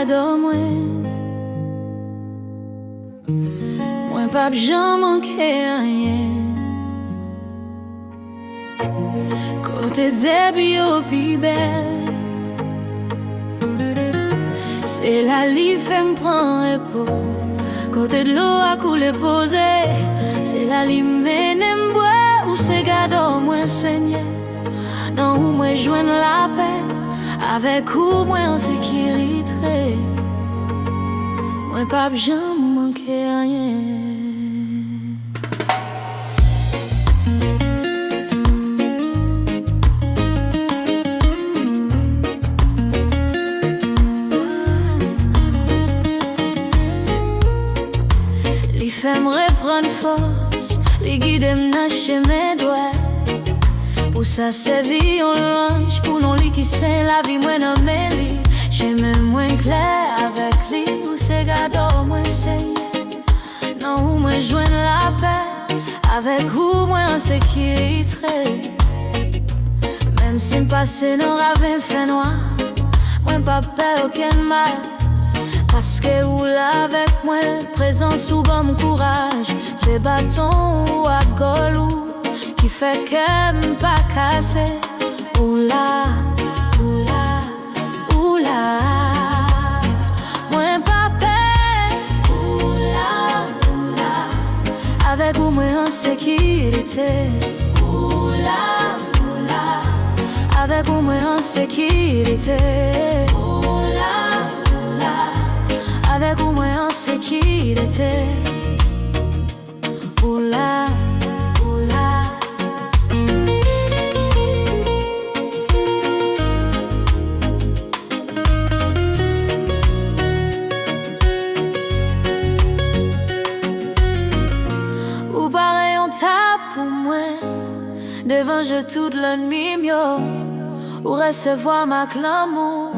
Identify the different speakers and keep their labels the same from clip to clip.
Speaker 1: gado moi pas j'en manquer rien. Côté zébi au plus belle, c'est la vie fait me prendre repos. Côté de l'eau à couler posé, c'est la vie mène boire ou c'est gado moi saigneur. Non où moi joindre la paix, avec où moi en sécurité. Moi pas j'en manquer rien. J'aimerais prendre force, les guider me chez mes doigts. Pour ça c'est vie on range, pour non li qui c'est la vie moins dans mes lits. J'ai même moins clair avec lui, ou c'est gado moins saigneur. Non ou moins joindre la paix, avec ou moins en sécurité. Même si me passé dans ravin fait noir, moins pas peur aucun mal. Parce que ou là avec moi, présence ou bon courage. C'est bâton ou à golou qui fait que m'pas casser. Oula, oula, oula. Moi pas peur. Oula, oula. Avec ou moi en sécurité. Oula, oula. Avec ou moi en sécurité. Oula, oula. Avec ou moi en sécurité. Oula, oula. Ou pareil on tape pour moi, devant je toute l'ennemi mio. Ou recevoir ma clamour,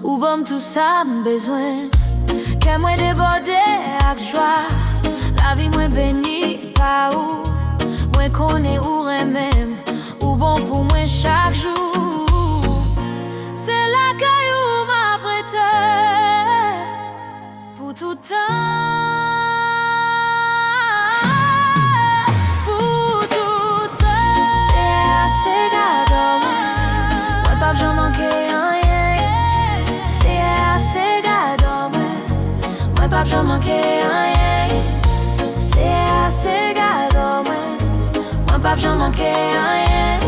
Speaker 1: ou bon tout ça besoin. Que moi débordé avec joie, la vie moi bénie par où, moi connais ou même, ou bon pour moi chaque jour. C'est la caillou m'a prêté pour tout temps. Pour tout temps. C'est assez gâteau, moi pas j'en manquer rien. C'est assez gâteau, moi pas j'en manquer rien. C'est assez gâteau, moi pas j'en manquer rien.